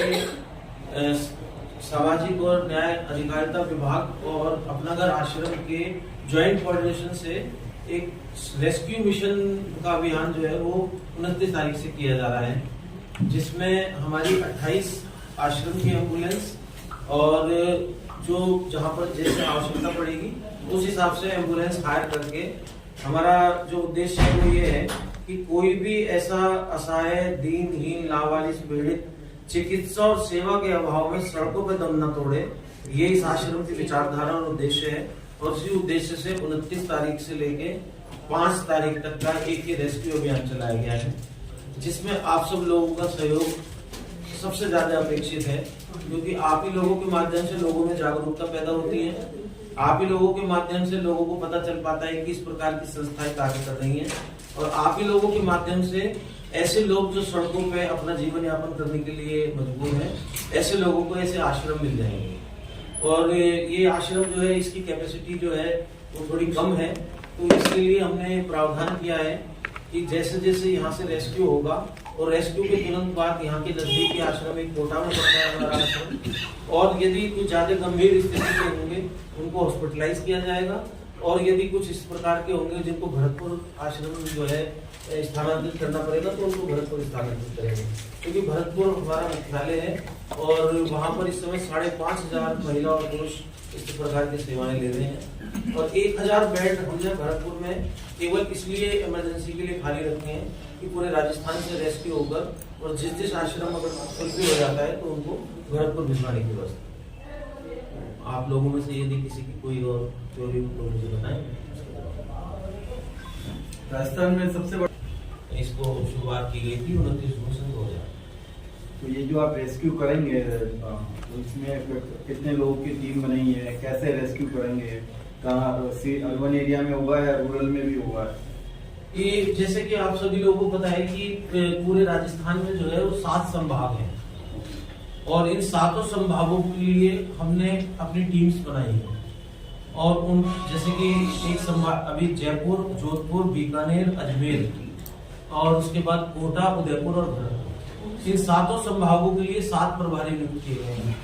के सामाजिक और न्याय अधिकारिता विभाग और अपना घर आश्रम के ज्वाइंट कोऑर्डिनेशन से एक रेस्क्यू मिशन का अभियान जो है वो 29 तारीख से किया जा रहा है, जिसमें हमारी 28 आश्रम की एम्बुलेंस और जो जहां पर जैसे आवश्यकता पड़ेगी उस हिसाब से एम्बुलेंस हायर करके हमारा जो उद्देश्य है वो ये है कि कोई भी ऐसा असहाय, दीनहीन, लावारिस, पीड़ित चिकित्सा और सेवा के अभाव में सड़कों पर दम न तोड़े, ये इस आश्रम की विचारधारा और उद्देश्य है। और इसी उद्देश्य से 29 तारीख से लेके 5 तारीख तक का एक ही रेस्क्यू अभियान चलाया गया है, जिसमें आप सब लोगों का सहयोग सबसे ज्यादा अपेक्षित है, क्योंकि आप ही लोगों के माध्यम से लोगों में जागरूकता पैदा होती है, आप ही लोगों के माध्यम से लोगों को पता चल पाता है कि इस प्रकार की संस्थाएं कार्य कर रही हैं, और आप ही लोगों के माध्यम से ऐसे लोग जो सड़कों पे अपना जीवन यापन करने के लिए मजबूर हैं, ऐसे लोगों को ऐसे आश्रम मिल जाएंगे। और ये आश्रम जो है इसकी कैपेसिटी जो है वो थोड़ी कम है, तो इसके लिए हमने प्रावधान किया है कि जैसे जैसे यहाँ से रेस्क्यू होगा और रेस्क्यू के तुरंत बाद यहाँ के नजदीकी आश्रम एक कोटा में पड़ता है हमारा आश्रम, और यदि कुछ ज्यादा गंभीर स्थिति के होंगे उनको हॉस्पिटलाइज किया जाएगा, और यदि कुछ इस प्रकार के होंगे जिनको भरतपुर आश्रम जो है स्थानांतरित करना पड़ेगा तो उनको भरतपुर स्थानांतरित करेंगे, क्योंकि भरतपुर हमारा मुख्यालय है और वहाँ पर इस समय 5,500 महिला और पुरुष इस प्रकार की सेवाएं ले रहे हैं, और 1,000 बेड हमने भरतपुर में केवल इसलिए इमरजेंसी के लिए खाली रखे हैं कि पूरे राजस्थान से रेस्क्यू होकर और जिस आश्रम अगर फुलफिल हो जाता है तो उनको भरतपुर भिजवाने की व्यवस्था। आप लोगों में से यदि किसी की कोई और चोरी तो मुझे बताएं। राजस्थान में सबसे बड़ा इसको शुरुआत की गई थी 29 जून से 2000। तो ये जो आप रेस्क्यू करेंगे तो इसमें कितने लोगों की टीम बनाई है, कैसे रेस्क्यू करेंगे, कहाँ अर्बन एरिया में होगा या रूरल में भी होगा? ये जैसे कि आप सभी लोगों को पता है कि पूरे राजस्थान में जो है वो 7 संभाग हैं, और इन 7 संभागों के लिए हमने अपनी टीम्स बनाई है, और उन जैसे कि एक संभाग अभी जयपुर, जोधपुर, बीकानेर, अजमेर, और उसके बाद कोटा, उदयपुर और भरतपुर, इन 7 संभागों के लिए 7 प्रभारी नियुक्त किए गए हैं,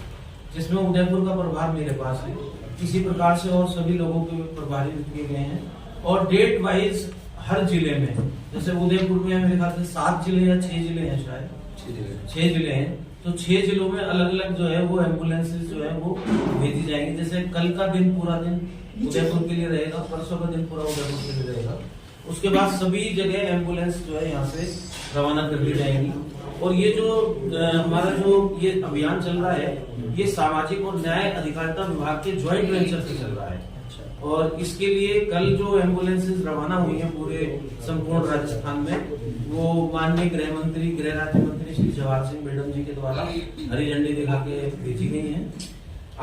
जिसमें उदयपुर का प्रभार मेरे पास है। इसी प्रकार से और सभी लोगों के प्रभारी नियुक्त किए गए हैं, और डेट वाइज हर जिले में, जैसे उदयपुर में मेरे ख्याल से 7 जिले या 6 जिले हैं, शायद 6 जिले हैं, तो 6 जिलों में अलग अलग जो है वो एम्बुलेंसेज जो है वो भेजी जाएंगी। जैसे कल का दिन पूरा दिन उदयपुर के लिए रहेगा, परसों का दिन पूरा उदयपुर के लिए रहेगा, उसके बाद सभी जगह एम्बुलेंस जो है यहाँ से रवाना कर दी जाएगी। और ये जो हमारा जो ये अभियान चल रहा है, ये सामाजिक और न्याय अधिकारिता विभाग के ज्वाइंट वेंचर से चल रहा है, और इसके लिए कल जो एम्बुलेंसेज रवाना हुई हैं पूरे संपूर्ण राजस्थान में, वो माननीय गृह मंत्री, गृह राज्य मंत्री श्री जवाहर सिंह मैडम जी के द्वारा हरी झंडी दिखा के भेजी गई हैं।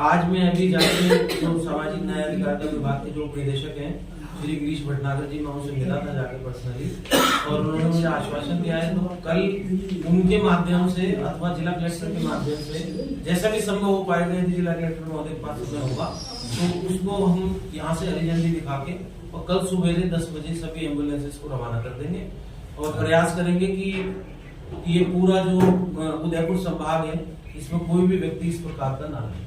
आज मैं अभी जाके जो सामाजिक न्याय अधिकारिता विभाग के जो उपनिदेशक हैं श्री गिरीश भटनागर जी, मैं उनसे मिला था जाके पर्सनली, और उन्होंने मुझे आश्वासन दिया है तो कल उनके माध्यम से अथवा जिला कलेक्टर के माध्यम से जैसा भी संभव हो पाएगा, यदि जिला कलेक्टर महोदय के पास समय होगा तो उसको हम यहाँ से हरी झंडी दिखा के और कल सुबह 10 बजे सभी एम्बुलेंसेज को रवाना कर देंगे, और प्रयास करेंगे कि ये पूरा जो उदयपुर संभाग है इसमें कोई भी व्यक्ति इस प्रकार का ना रहे।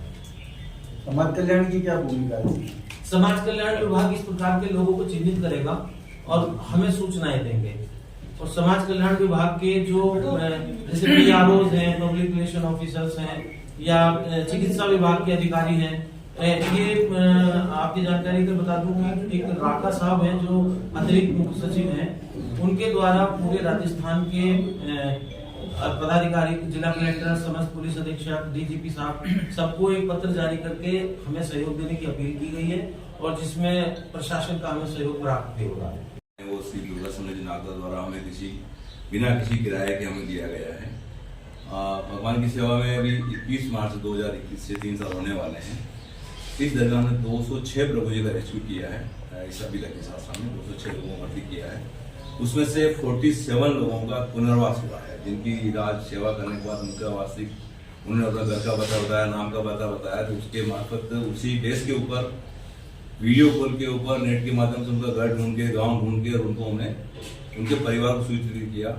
समाज कल्याण की क्या भूमिका है? समाज कल्याण विभाग इस प्रकार के लोगों को चिन्हित करेगा और हमें सूचनाएं देंगे, और समाज कल्याण विभाग के जो जैसे PROs हैं, पब्लिक रिलेशन ऑफिसर्स हैं, या चिकित्सा विभाग के अधिकारी हैं, ये आपकी जानकारी के बता दूं कि एक राका साहब हैं जो अतिरिक्त मुख्य सचिव हैं, उनके द्वारा पूरे राजस्थान के पदाधिकारी, जिला कलेक्टर, समस्त पुलिस अधीक्षक, DGP साहब सबको एक पत्र जारी करके हमें सहयोग देने की अपील की गई है, और जिसमें प्रशासन का हमें सहयोग प्राप्त भी हो रहा है। वो श्री दुर्गा समृद्धि नागदा द्वारा हमें बिना किसी किराए के हमें दिया गया है। भगवान की सेवा में अभी 21 मार्च 2021 से 3 साल होने वाले हैं। इस दरमियान में 206 प्रभु जी का रेस्क्यू किया है, इस अभी तक के साथ में 206 लोगों को भर्ती किया है, उसमें से 47 लोगों का पुनर्वास हुआ है, जिनकी इलाज सेवा करने के बाद उनका वार्षिक, उन्होंने अपना घर का पता बताया, नाम का पता बताया, तो उसके मार्फत उसी डेस्क के ऊपर वीडियो कॉल के ऊपर नेट के माध्यम से उनका घर ढूंढ के, गांव ढूंढ के, और उनको हमने उनके परिवार को सूचित किया।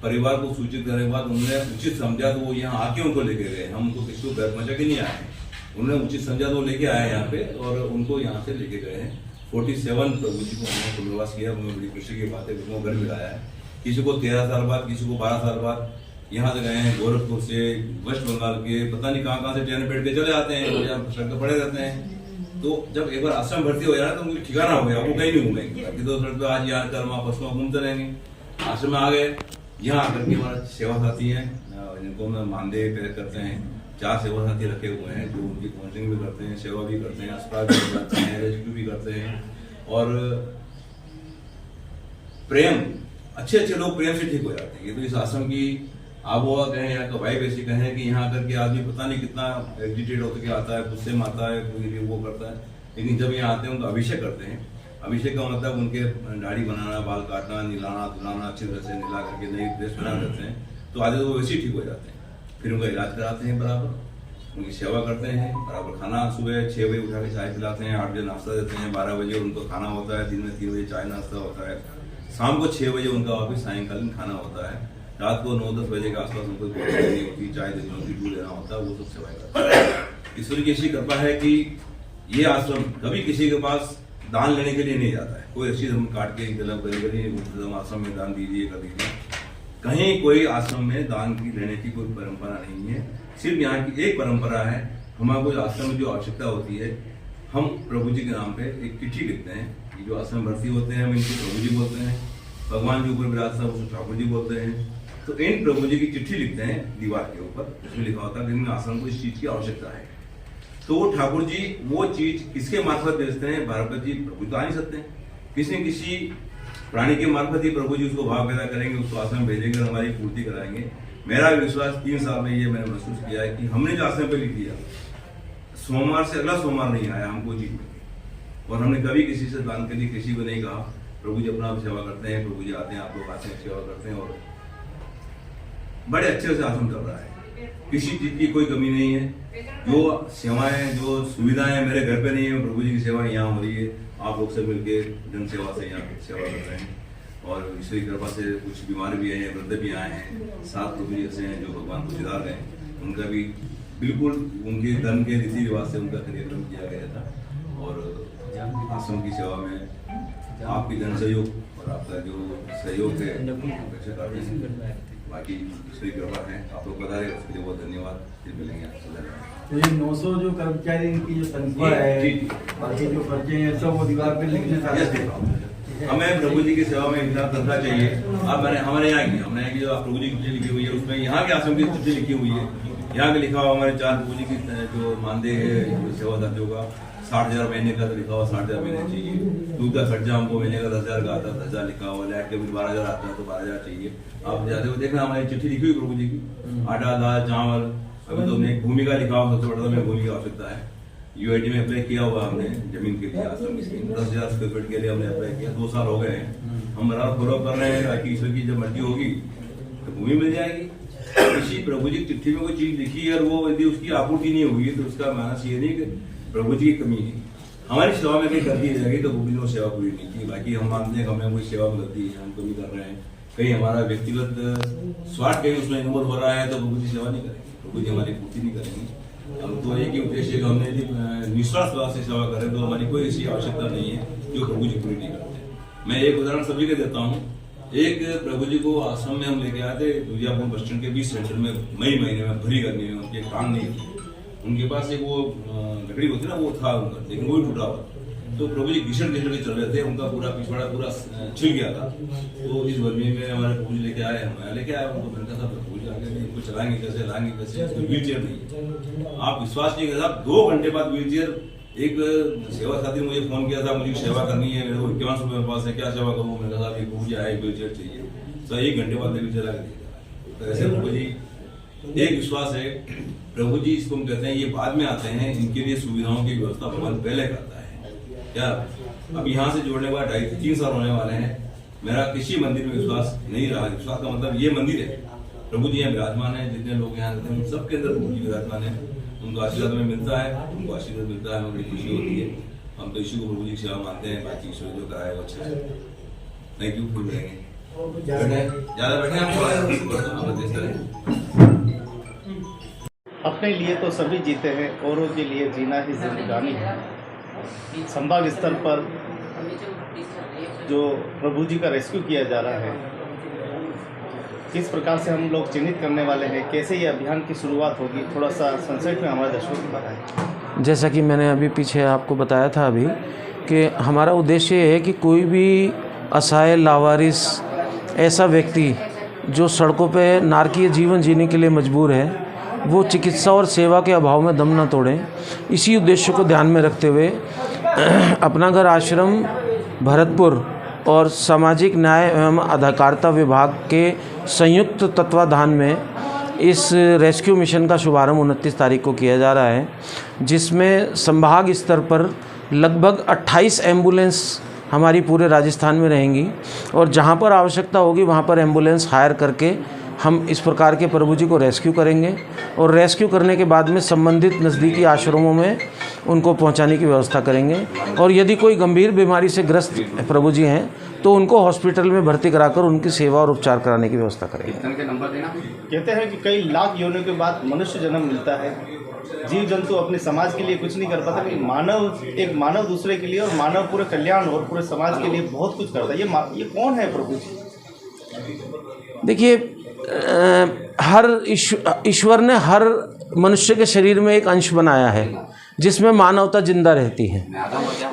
परिवार को सूचित करने के बाद उन्होंने उचित समझा तो वो यहाँ आके उनको लेके गए। हम उनको किसी को घर मचा के नहीं आए, उन्होंने उचित समझा तो लेके आए यहाँ पे और उनको यहाँ से लेके गए हैं। 47 प्रभु जी को हमने पुनर्वास किया, उन्होंने बड़ी खुशी की बात है, उनको घर मिलाया है। किसी को 13 साल बाद, किसी को 12 साल बाद यहाँ से गए हैं, गोरखपुर से, वेस्ट बंगाल के, पता नहीं कहाँ से ट्रेन में बैठ के चले आते हैं, सड़क पड़े रहते हैं। तो जब एक बार आश्रम भर्ती हो जाए तो उनकी ठिकाना हो गया, वो कहीं नहीं घूमेंगे, बाकी तो सड़क पे आज यहाँ कर वहाँ परसों घूमते रहेंगे। आश्रम में आ गए, यहाँ आकर के हमारे सेवा साथी हैं जिनको हम मानदेय करते हैं। 4 सेवा साथी रखे हुए हैं जो उनकी काउंसलिंग भी करते हैं, सेवा भी करते हैं, अस्पताल भी करते हैं, रेस्क्यू भी करते हैं। और प्रेम, अच्छे लोग प्रेम से ठीक हो जाते हैं। ये तो इस आश्रम की आबोहवा कहें, यहाँ का वाइब ऐसी कहें कि यहाँ आकर के आदमी पता नहीं कितना एजिटेट होकर के आता है, गुस्से में आता है, कोई वो करता है, लेकिन जब यहाँ आते हैं उनका अभिषेक करते हैं। अभिषेक का मतलब उनके दाढ़ी बनाना, बाल काटना, निलाना धुलाना, अच्छी तरह से निला करके नई ड्रेस बना देते हैं, तो आधे तो वो वैसे ही ठीक हो जाते हैं। फिर उनका इलाज कराते हैं, बराबर उनकी सेवा करते हैं, बराबर खाना सुबह 6 बजे उठा के चाय पिलाते हैं, 8 बजे नाश्ता देते हैं, 12 बजे उनको खाना होता है, दिन में 3 बजे चाय नाश्ता होता है, शाम को 6 बजे उनका वापिस सायंकालीन खाना होता है, रात को 9-10 बजे के आसपास उनको चाय देना होती, दूध देना होता है, वो सब सेवाएं करते हैं। ईश्वर की ऐसी कृपा है कि ये आश्रम कभी किसी के पास दान लेने के लिए नहीं जाता है। कोई अच्छी धर्म काट के धर्म आश्रम में दान दीजिए कर दीजिए, कहीं कोई आश्रम में दान की लेने की कोई परंपरा नहीं है। सिर्फ यहाँ की एक परंपरा है, हमारे को आश्रम में जो आवश्यकता होती है, हम प्रभु जी के नाम पे एक चिट्ठी लिखते हैं। ये जो आश्रम भर्ती होते हैं हम इनको प्रभु जी बोलते हैं, भगवान जी ऊपर विराज साहब उसको ठाकुर जी बोलते हैं। तो इन प्रभु जी की चिट्ठी लिखते हैं दीवार के ऊपर, उसमें लिखा होता है कि आश्रम को इस चीज की आवश्यकता है। तो वो ठाकुर जी वो चीज किसके मार्फत भेजते हैं? भारत जी प्रभु तो आ नहीं सकते, किसी न किसी प्राणी के मार्फत ही प्रभु जी उसको भाव पैदा करेंगे, उसको आश्रम भेजेंगे और हमारी पूर्ति कराएंगे। मेरा विश्वास 3 साल में ये मैंने महसूस किया है कि हमने जो आश्रम पे लिख दिया, सोमवार से अगला सोमवार नहीं आया हमको चीज में, और हमने कभी किसी से दान के लिए किसी को नहीं कहा। प्रभु जी अपना सेवा करते हैं, प्रभु जी आते हैं, आप लोग आते हैं, सेवा करते हैं और बड़े अच्छे से आश्रम चल रहा है, किसी चीज की कोई कमी नहीं है। जो सेवाएं, जो सुविधाएं मेरे घर पे नहीं है, प्रभु जी की सेवा यहाँ हो रही है। आप लोग से मिलके जन सेवा से यहाँ सेवा कर रहे हैं और ईश्वरी कृपा से कुछ बीमार भी हैं, वृद्ध भी आए हैं, 7 प्रभु जी ऐसे हैं जो भगवान को सिधार गए, उनका भी बिल्कुल उनके धर्म के रीति रिवाज से उनका क्रियाक्रम किया गया था। और आश्रम की सेवा में आपकी जन सहयोग और आपका जो सहयोग है अपेक्षा करते हैं। बाकी ईश्वरी कृपा है, आप लोग बता रहे हैं, उसके लिए बहुत धन्यवाद। फिर मिलेंगे आपसे। तो ये 900 जो कर्मचारी की जो तनख्वाह है, बाकी जो खर्चे हैं सब वो दीवार पे लिखने चाहिए। हमें प्रभु जी की सेवा में इतना तनख्वाह चाहिए। अब मैंने हमारे यहाँ की जो आप प्रभु जी की चिट्ठी लिखी हुई है उसमें यहाँ के आश्रम की चिट्ठी लिखी हुई है, यहाँ के लिखा हुआ हमारे 4 प्रभु जी की जो मानदेय है सेवा साथियों का 60,000 महीने का तो लिखा हुआ 60,000 महीने चाहिए। दूध का खर्चा हमको महीने का 10,000 का आता है, 10,000 लिखा हुआ। लाइट का बिल 12,000 आता है तो 12,000 चाहिए। आप जाते हो देखना हमारी चिट्ठी लिखी हुई प्रभु जी की, आटा दाल चावल। अभी तो हमने भूमि का लिखा हुआ, सबसे बड़ा हमें भूमि की आवश्यकता है। यूआईडी में अप्लाई किया हुआ हमने जमीन के लिए, आश्रम की 10,000 स्क्वायर फीट के लिए हमने अप्लाई किया, 2 साल हो गए हैं। हम बराबर फॉलो कर रहे हैं ताकि ईश्वर की जब मर्जी होगी तो भूमि मिल जाएगी। किसी प्रभु जी की चिट्ठी में कोई चीज लिखी है और वो यदि उसकी आपूर्ति नहीं होगी तो उसका मानस ये नहीं कि प्रभु जी की कमी है। हमारी सेवा में कहीं गलती हो जाएगी तो प्रभु जी ने सेवा पूरी नहीं की। बाकी हम मानते हैं कि हमें कोई सेवा में गलती है, हम कभी कर रहे हैं, कहीं हमारा व्यक्तिगत स्वार्थ कहीं उसमें इन्वॉल्व हो रहा है तो प्रभु जी सेवा नहीं करेंगे, प्रभु जी हमारी पूर्ति नहीं करेंगे। हम तो एक ही उद्देश्य है, हमने यदि निस्वार्थ भाव से सेवा करें तो हमारी कोई ऐसी आवश्यकता नहीं है जो प्रभु जी पूरी नहीं करते। मैं एक उदाहरण सभी को देता हूँ। एक प्रभु जी को आश्रम में हम लेके आए थे दुर्गापुर बस स्टैंड के 20 सेंटर में, मई महीने में भरी गर्मी में, उनके कान नहीं थे, उनके पास एक वो लकड़ी होती ना वो था उनका, लेकिन वो भी टूटा हुआ। तो प्रभु जी घिसट के चल रहे थे, उनका पूरा पिछवाड़ा पूरा छिल गया था। तो इस गर्मी में हमारे प्रभु जी लेके आए, हम लेके आए उनको, मैंने कहा प्रभु जी आगे इनको चलाएंगे कैसे, लाएंगे कैसे, व्हील चेयर नहीं है। आप विश्वास नहीं कर, 2 घंटे बाद व्हील चेयर, एक सेवा साथी ने मुझे फोन किया था, मुझे सेवा करनी है, मेरे को 51 रुपये मेरे पास है, क्या सेवा करूँ? मैंने कहा ये प्रभु जी आए, व्हील चेयर चाहिए, तो 1 घंटे बाद व्हील चेयर आगे। तो ऐसे प्रभु जी एक विश्वास है, प्रभु जी इसको हम कहते हैं ये बाद में आते हैं, इनके लिए सुविधाओं की व्यवस्था भगवान पहले करता है। क्या अब यहाँ से जोड़ने के बाद 2.5-3 साल होने वाले हैं, मेरा किसी मंदिर में विश्वास नहीं रहा। विश्वास का मतलब ये मंदिर है, प्रभु जी यहाँ विराजमान है, जितने लोग यहाँ रहते हैं सबके अंदर प्रभु जी विराजमान है, उनको आशीर्वाद में मिलता है, उनको आशीर्वाद मिलता है, हमें बड़ी खुशी होती है। हम तो ईश्वर को प्रभु जी की सेवा मानते हैं, बाकी ईश्वर जो कराए वो अच्छा है। थैंक यू, फिर मिलेंगे। ज़्यादा बैठे आप थोड़ा अपने लिए तो सभी जीते हैं, औरों के लिए जीना ही जिंदगानी है। संभाग स्तर पर जो प्रभु जी का रेस्क्यू किया जा रहा है, किस प्रकार से हम लोग चिन्हित करने वाले हैं, कैसे ये अभियान की शुरुआत होगी, थोड़ा सा संक्षेप में हमारे दर्शकों को बताएं। जैसा कि मैंने अभी पीछे आपको बताया था अभी कि हमारा उद्देश्य ये है कि कोई भी असहाय लावारिस ऐसा व्यक्ति जो सड़कों पे नारकीय जीवन जीने के लिए मजबूर है, वो चिकित्सा और सेवा के अभाव में दम न तोड़ें। इसी उद्देश्य को ध्यान में रखते हुए अपना घर आश्रम भरतपुर और सामाजिक न्याय एवं अधिकारिता विभाग के संयुक्त तत्वाधान में इस रेस्क्यू मिशन का शुभारंभ 29 तारीख को किया जा रहा है, जिसमें संभाग स्तर पर लगभग 28 एम्बुलेंस हमारी पूरे राजस्थान में रहेंगी और जहां पर आवश्यकता होगी वहां पर एम्बुलेंस हायर करके हम इस प्रकार के प्रभु जी को रेस्क्यू करेंगे और रेस्क्यू करने के बाद में संबंधित नज़दीकी आश्रमों में उनको पहुंचाने की व्यवस्था करेंगे। और यदि कोई गंभीर बीमारी से ग्रस्त प्रभु जी हैं तो उनको हॉस्पिटल में भर्ती कराकर उनकी सेवा और उपचार कराने की व्यवस्था करेंगे। कहते हैं कि कई लाख योनियों के बाद मनुष्य जन्म मिलता है। जीव जंतु अपने समाज के लिए कुछ नहीं कर पाता, कि एक मानव दूसरे के लिए और मानव पूरे कल्याण और पूरे समाज के लिए बहुत कुछ करता है। ये कौन है प्रभु जी? देखिए, हर ईश्वर ने हर मनुष्य के शरीर में एक अंश बनाया है जिसमें मानवता जिंदा रहती है,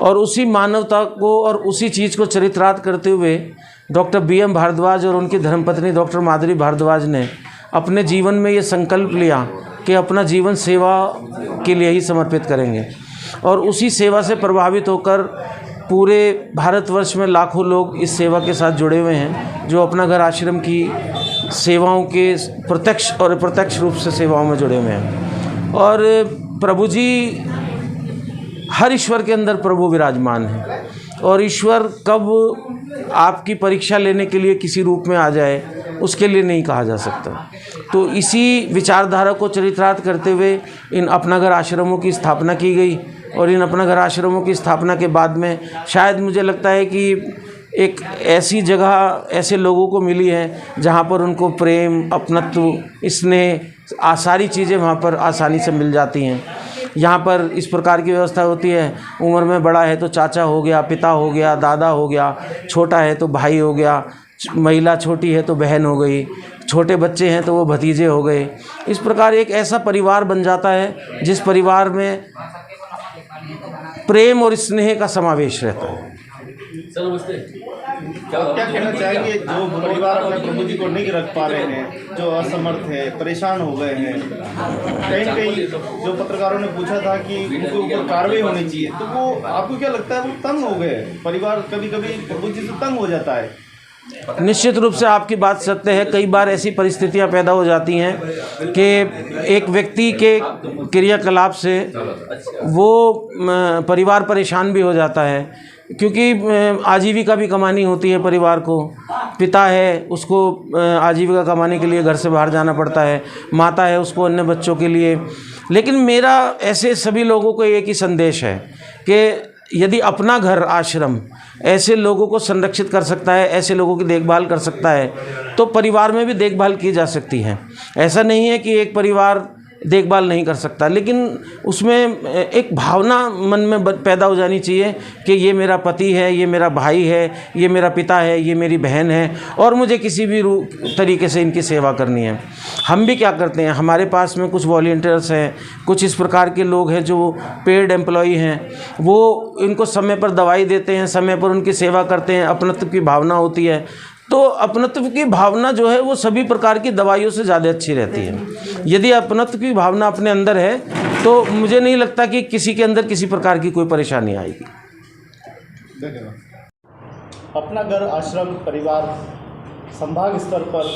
और उसी मानवता को और उसी चीज़ को चरितार्थ करते हुए डॉक्टर BM भारद्वाज और उनकी धर्मपत्नी डॉक्टर माधुरी भारद्वाज ने अपने जीवन में ये संकल्प लिया कि अपना जीवन सेवा के लिए ही समर्पित करेंगे। और उसी सेवा से प्रभावित होकर पूरे भारतवर्ष में लाखों लोग इस सेवा के साथ जुड़े हुए हैं, जो अपना घर आश्रम की सेवाओं के प्रत्यक्ष और अप्रत्यक्ष रूप से सेवाओं में जुड़े हुए हैं। और प्रभु जी, हर ईश्वर के अंदर प्रभु विराजमान है, और ईश्वर कब आपकी परीक्षा लेने के लिए किसी रूप में आ जाए उसके लिए नहीं कहा जा सकता। तो इसी विचारधारा को चरितार्थ करते हुए इन अपना घर आश्रमों की स्थापना की गई, और इन अपना घर आश्रमों की स्थापना के बाद में शायद मुझे लगता है कि एक ऐसी जगह ऐसे लोगों को मिली है जहाँ पर उनको प्रेम, अपनत्व, स्नेह, सारी चीज़ें वहाँ पर आसानी से मिल जाती हैं। यहाँ पर इस प्रकार की व्यवस्था होती है, उम्र में बड़ा है तो चाचा हो गया, पिता हो गया, दादा हो गया, छोटा है तो भाई हो गया, महिला छोटी है तो बहन हो गई, छोटे बच्चे हैं तो वो भतीजे हो गए। इस प्रकार एक ऐसा परिवार बन जाता है जिस परिवार में प्रेम और स्नेह का समावेश रहता है। क्या कहना चाहेंगे जो परिवार अपने प्रभु जी को नहीं रख पा रहे हैं, जो असमर्थ है, परेशान हो गए हैं? कहीं न कहीं जो पत्रकारों ने पूछा था कि उनके ऊपर कार्रवाई होनी चाहिए, तो वो आपको क्या लगता है वो तंग हो गए? परिवार कभी कभी प्रभु जी से तंग हो जाता है। निश्चित रूप से आपकी बात सत्य है। कई बार ऐसी परिस्थितियां पैदा हो जाती हैं कि एक व्यक्ति के क्रियाकलाप से वो परिवार परेशान भी हो जाता है, क्योंकि आजीविका भी कमानी होती है परिवार को। पिता है, उसको आजीविका कमाने के लिए घर से बाहर जाना पड़ता है, माता है, उसको अन्य बच्चों के लिए। लेकिन मेरा ऐसे सभी लोगों को एक ही संदेश है कि यदि अपना घर आश्रम ऐसे लोगों को संरक्षित कर सकता है, ऐसे लोगों की देखभाल कर सकता है, तो परिवार में भी देखभाल की जा सकती है। ऐसा नहीं है कि एक परिवार देखभाल नहीं कर सकता, लेकिन उसमें एक भावना मन में पैदा हो जानी चाहिए कि ये मेरा पति है, ये मेरा भाई है, ये मेरा पिता है, ये मेरी बहन है, और मुझे किसी भी तरीके से इनकी सेवा करनी है। हम भी क्या करते हैं, हमारे पास में कुछ वॉलंटियर्स हैं, कुछ इस प्रकार के लोग हैं जो पेड एम्प्लॉई हैं, वो इनको समय पर दवाई देते हैं, समय पर उनकी सेवा करते हैं। अपनत्व की भावना होती है, तो अपनत्व की भावना जो है वो सभी प्रकार की दवाइयों से ज़्यादा अच्छी रहती है। यदि अपनत्व की भावना अपने अंदर है तो मुझे नहीं लगता कि किसी के अंदर किसी प्रकार की कोई परेशानी आएगी। अपना घर आश्रम परिवार संभाग स्तर पर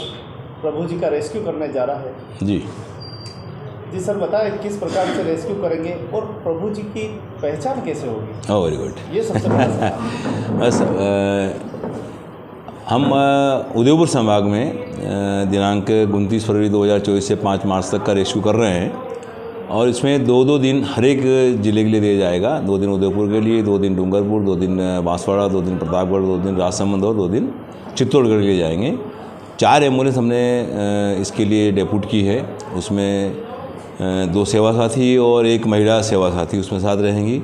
प्रभु जी का रेस्क्यू करने जा रहा है। जी सर, बताएं किस प्रकार से रेस्क्यू करेंगे और प्रभु जी की पहचान कैसे होगी? Very good. ये सबसे बड़ा बस हम उदयपुर संभाग में दिनांक 29 फरवरी 2024 से 5 मार्च तक का रेस्क्यू कर रहे हैं, और इसमें 2-2 दिन हर एक ज़िले के लिए दिया जाएगा। 2 दिन उदयपुर के लिए, 2 दिन डूंगरपुर, 2 दिन बांसवाड़ा, 2 दिन प्रतापगढ़, 2 दिन राजसमंद और 2 दिन चित्तौड़गढ़ के लिए जाएंगे। 4 एम्बुलेंस हमने इसके लिए डेपूट की है, उसमें 2 सेवा साथी और 1 महिला सेवा साथी उसमें साथ रहेंगी।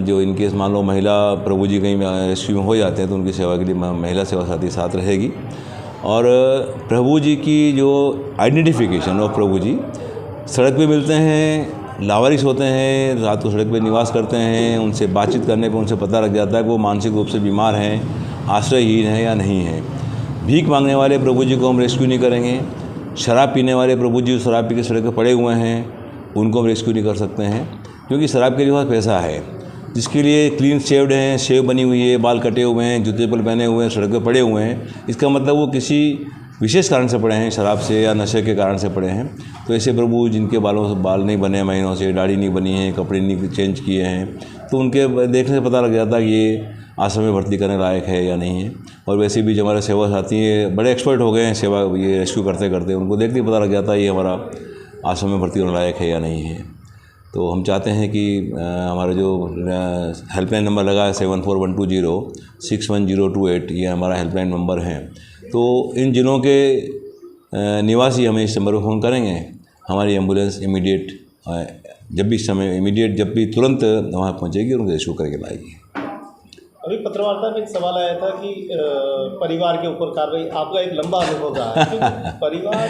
जो इनकेस मान लो महिला प्रभु जी कहीं रेस्क्यू में हो जाते हैं तो उनकी सेवा के लिए महिला सेवा साथी साथ रहेगी। और प्रभु जी की जो आइडेंटिफिकेशन ऑफ प्रभु जी, सड़क पे मिलते हैं, लावारिस होते हैं, रात को सड़क पे निवास करते हैं, उनसे बातचीत करने पे उनसे पता लग जाता है कि वो मानसिक रूप से बीमार हैं, आश्रयहीन हैं या नहीं हैं। भीख मांगने वाले प्रभु जी को हम रेस्क्यू नहीं करेंगे। शराब पीने वाले प्रभु जी शराब पी के सड़क पर पड़े हुए हैं, उनको हम रेस्क्यू नहीं कर सकते हैं, क्योंकि शराब के लिए बहुत पैसा है। जिसके लिए क्लीन शेव्ड हैं, शेव बनी हुई है, बाल कटे हुए हैं, जूते चप्पल पहने हुए हैं, सड़क पर पड़े हुए हैं, इसका मतलब वो किसी विशेष कारण से पड़े हैं, शराब से या नशे के कारण से पड़े हैं। तो ऐसे प्रभु जिनके बालों से बाल नहीं बने महीनों से, दाढ़ी नहीं बनी है, कपड़े नहीं चेंज किए हैं, तो उनके देखने से पता लग जाता है कि ये आश्रम में भर्ती करने लायक है या नहीं है। और वैसे भी जो हमारे सेवा साथी हैं बड़े एक्सपर्ट हो गए हैं सेवा ये रेस्क्यू करते करते, उनको देखते ही पता लग जाता है ये हमारा आश्रम में भर्ती होने लायक है या नहीं है। तो हम चाहते हैं कि हमारा जो हेल्पलाइन नंबर लगा है 7412061028, ये हमारा हेल्पलाइन नंबर है। तो इन जिलों के निवासी हमें इस नंबर पर फ़ोन करेंगे, हमारी एम्बुलेंस इमीडिएट जब भी तुरंत वहाँ पहुँचेगी और उनको रेस्क्यू करके लाएगी। अभी पत्रवार्ता में एक सवाल आया था कि परिवार के ऊपर कार्रवाई, आपका एक लंबा अनुभव रहा है, क्योंकि परिवार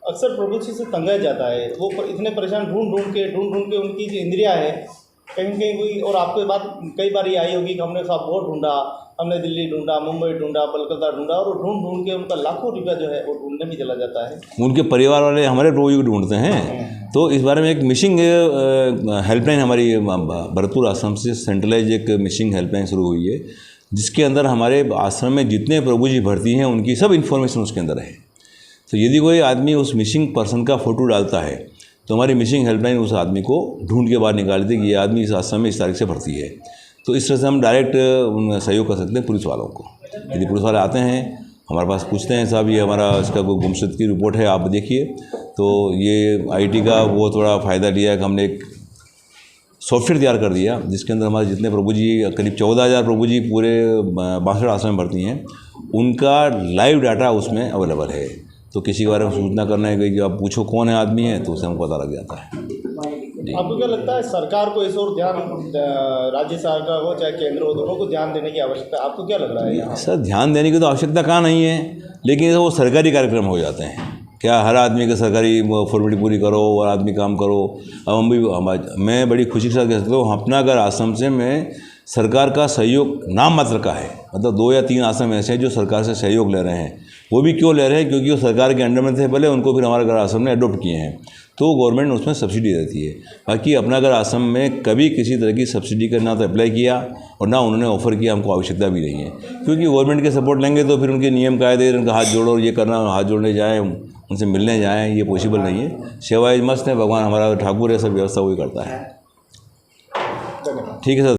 अक्सर प्रभु जी से तंगाया जाता है। वो इतने परेशान ढूंढ ढूंढ के उनकी जो इंद्रियां है कहीं कोई, और आपको बात कई बार ये आई होगी कि हमने साहब बहुत ढूंढा, हमने दिल्ली ढूंढा, मुंबई ढूंढा, कलकत्ता ढूंढा, और ढूंढ के उनका लाखों रुपया जो है वो ढूंढने में चला जाता है। उनके परिवार वाले हमारे प्रभु जी को ढूंढते हैं। तो इस बारे में एक मिसिंग हेल्पलाइन हमारी भरतपुर आश्रम से सेंट्रलाइज एक मिसिंग हेल्पलाइन शुरू हुई है, जिसके अंदर हमारे आश्रम में जितने प्रभु जी भर्ती हैं उनकी सब इन्फॉर्मेशन उसके अंदर है। तो यदि कोई आदमी उस मिसिंग पर्सन का फ़ोटो डालता है तो हमारी मिसिंग हेल्पलाइन उस आदमी को ढूंढ के बाहर निकाल देती कि ये आदमी इस आश्रम में इस तारीख से भर्ती है। तो इस तरह से हम डायरेक्ट सहयोग कर सकते हैं पुलिस वालों को। यदि पुलिस वाले आते हैं हमारे पास, पूछते हैं साहब ये हमारा इसका कोई गुमशुदगी की रिपोर्ट है, आप देखिए, तो ये IT का वो थोड़ा फ़ायदा लिया है कि हमने एक सॉफ्टवेयर तैयार कर दिया जिसके अंदर हमारे जितने प्रभु जी, करीब 14,000 प्रभु जी पूरे 62 आश्रम में भर्ती हैं, उनका लाइव डाटा उसमें अवेलेबल है। तो किसी के बारे में सूचना करना है कि आप पूछो कौन है आदमी है, तो उसे हमको पता लग जाता है। आपको क्या लगता है सरकार को इस ओर ध्यान, राज्य सरकार हो चाहे केंद्र हो, दोनों को ध्यान देने की आवश्यकता, आपको क्या लग रहा है? सर ध्यान देने की तो आवश्यकता कहाँ नहीं है, लेकिन वो सरकारी कार्यक्रम हो जाते हैं। क्या हर आदमी का सरकारी फॉर्मेलिटी पूरी करो और आदमी काम करो? अब मैं बड़ी खुशी के साथ कह सकता हूँ अपना अगर आश्रम से मैं सरकार का सहयोग नाम मात्र का है, मतलब 2 या 3 आश्रम ऐसे हैं जो सरकार से सहयोग ले रहे हैं। वो भी क्यों ले रहे हैं? क्योंकि वो सरकार के अंडर में थे पहले, उनको फिर हमारे घर आश्रम ने अडॉप्ट किए हैं, तो गवर्नमेंट उसमें सब्सिडी देती है। बाकी अपना घर आश्रम में कभी किसी तरह की सब्सिडी का ना तो अप्लाई किया और ना उन्होंने ऑफ़र किया, हमको आवश्यकता भी नहीं है। क्योंकि गवर्नमेंट के सपोर्ट लेंगे तो फिर उनके नियम कायदे, उनका हाथ जोड़ो, ये करना, हाथ जोड़ने जाएँ, उनसे मिलने जाएँ, ये पॉसिबल नहीं है। सेवाएं मस्त है, भगवान हमारा ठाकुर है, सब व्यवस्था वही करता है। ठीक है सर।